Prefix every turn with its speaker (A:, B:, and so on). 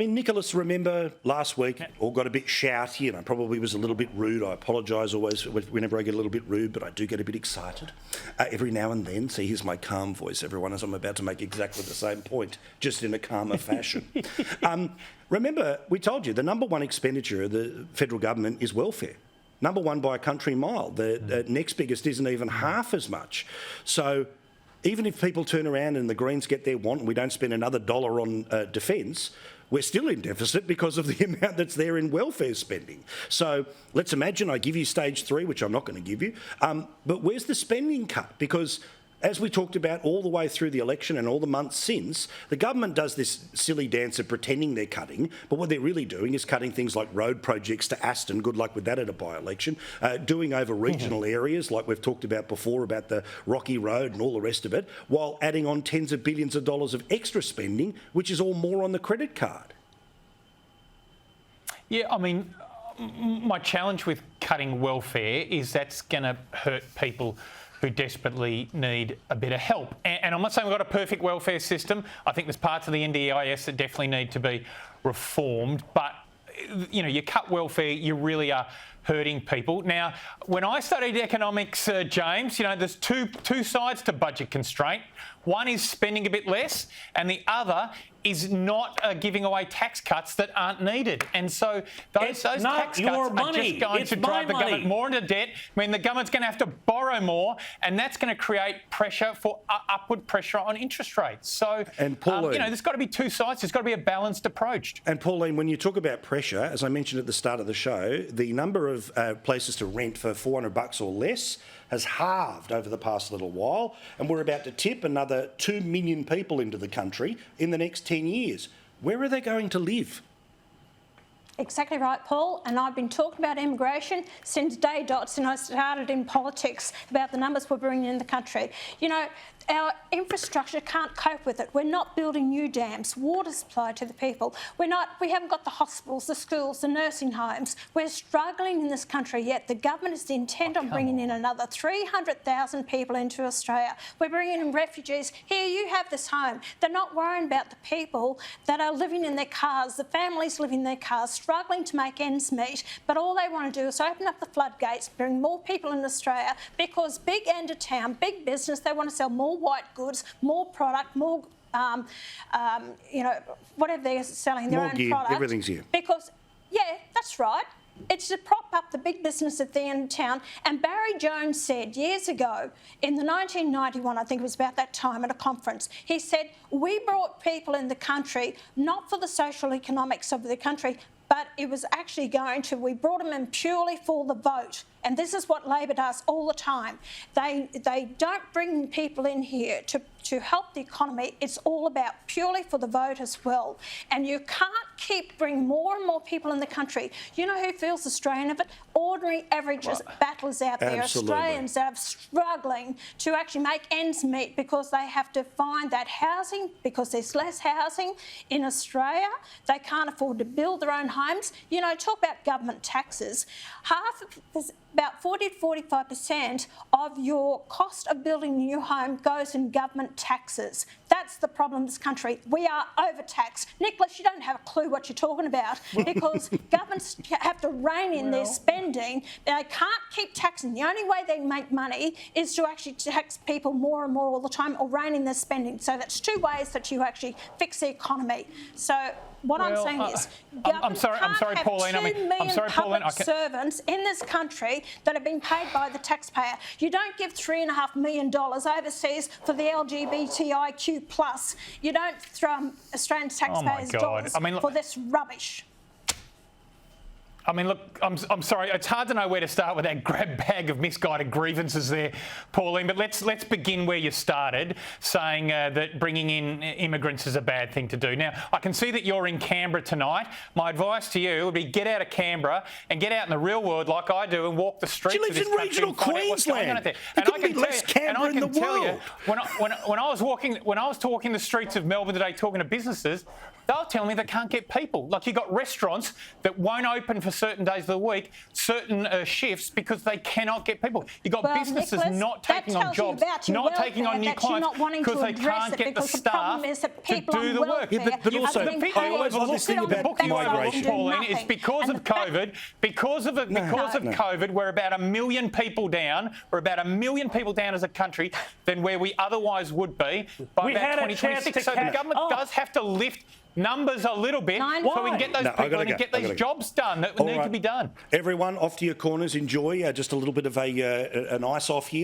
A: I mean, Nicholas, remember last week, all got a bit shouty and I probably was a little bit rude. I apologise always whenever I get a little bit rude, but I do get a bit excited every now and then. So here's my calm voice, everyone, as I'm about to make exactly the same point, just in a calmer fashion. Remember, we told you the number one expenditure of the federal government is welfare. Number one by a country mile. The next biggest isn't even half as much. So even if people turn around and the Greens get their want and we don't spend another dollar on defence, we're still in deficit because of the amount that's there in welfare spending. So let's imagine I give you stage 3, which I'm not going to give you, but where's the spending cut? Because as we talked about all the way through the election and all the months since, the government does this silly dance of pretending they're cutting, but what they're really doing is cutting things like road projects to Aston, good luck with that at a by-election, doing over regional areas like we've talked about before about the Rocky Road and all the rest of it, while adding on tens of billions of dollars of extra spending, which is all more on the credit card. Yeah, I mean, my challenge with cutting welfare is that's going to hurt people who desperately need a bit of help. And I'm not saying we've got a perfect welfare system. I think there's parts of the NDIS that definitely need to be reformed. But, you know, you cut welfare, you really are hurting people. Now, when I studied economics, James, you know, there's two sides to budget constraint. One is spending a bit less, and the other is not giving away tax cuts that aren't needed. And so those tax cuts are just going to drive the government more into debt. I mean, the government's going to have to borrow more, and that's going to create pressure for upward pressure on interest rates. So, and Pauline, you know, there's got to be two sides. There's got to be a balanced approach. And Pauline, when you talk about pressure, as I mentioned at the start of the show, the number of places to rent for $400 or less has halved over the past little while, and we're about to tip another 2 million people into the country in the next 10 years. Where are they going to live?
B: Exactly right, Paul. And I've been talking about immigration since day dot, since I started in politics, about the numbers we're bringing in the country. You know, our infrastructure can't cope with it. We're not building new dams, water supply to the people. We haven't got the hospitals, the schools, the nursing homes. We're struggling in this country, yet the government is intent on bringing in another 300,000 people into Australia. We're bringing in refugees. Here, you have this home. They're not worrying about the people that are living in their cars, the families living in their cars, struggling to make ends meet. But all they want to do is open up the floodgates, bring more people in Australia, because big end of town, big business, they want to sell more white goods, more product, more, you know, whatever they're selling, their own product.
A: Everything's here.
B: Because, yeah, that's right. It's to prop up the big business at the end of town. And Barry Jones said years ago, in the 1991, I think it was about that time at a conference, he said, we brought people in the country not for the social economics of the country, but it was actually we brought them in purely for the vote. And this is what Labor does all the time. They don't bring people in here to help the economy. It's all about purely for the vote as well. And you can't keep bringing more and more people in the country. You know who feels the strain of it? Ordinary, average battlers out there,
A: Absolutely.
B: Australians that are struggling to actually make ends meet because they have to find that housing, because there's less housing in Australia. They can't afford to build their own homes. You know, talk about government taxes. About 40 to 45% of your cost of building a new home goes in government taxes. That's the problem in this country. We are overtaxed. Nicholas, you don't have a clue what you're talking about, because governments have to rein in their spending. They can't keep taxing. The only way they make money is to actually tax people more and more all the time, or rein in their spending. So that's two ways that you actually fix the economy. So what I'm saying is, I'm sorry,
A: Pauline.
B: I'm sorry, Pauline. Public servants in this country that are being paid by the taxpayer. You don't give $3.5 million overseas for the LGBTIQ+. You don't throw Australian taxpayers' dollars for this rubbish.
C: I mean, look, I'm sorry. It's hard to know where to start with that grab bag of misguided grievances there, Pauline. But let's begin where you started, saying that bringing in immigrants is a bad thing to do. Now, I can see that you're in Canberra tonight. My advice to you would be get out of Canberra and get out in the real world like I do and walk the streets of this country. She lives in regional Queensland.
A: There couldn't be less Canberra in the world.
C: When I was walking the streets of Melbourne today talking to businesses, they were telling me they can't get people. Like, you got restaurants that won't open for for certain days of the week, certain shifts, because they cannot get people. You've got
B: Well,
C: businesses
B: Nicholas,
C: not
B: that
C: taking on
B: tells you
C: jobs,
B: about your
C: not taking on
B: welfare,
C: new
B: that you're
C: clients
B: not wanting
C: because
B: to
C: they
B: address
C: can't
B: it,
C: get the
B: because the
C: staff
B: problem is that
C: to
B: people
C: do
B: on
C: the work.
B: welfare
A: but
B: are
A: also,
B: being
A: I
B: paid
A: always love
B: to
A: this
B: sit
A: thing
B: on the
A: about
C: The book you
B: backside
C: overlooked,
B: and do
C: Pauline, is
B: nothing.
C: because
B: And
C: of COVID. Because of COVID, we're about 1 million people down. We're about 1 million people down as a country than where we otherwise would be by
D: We
C: about
D: had a chance
C: 2026.
D: to
C: So the
D: catch
C: government
D: up.
C: does have to lift numbers a little bit so we can get those
A: No, I
C: people
A: gotta
C: and
A: go.
C: get
A: I
C: these
A: gotta go.
C: jobs done that
A: All
C: need to
A: right.
C: be done.
A: Everyone, off to your corners. Enjoy just a little bit of an ice off here.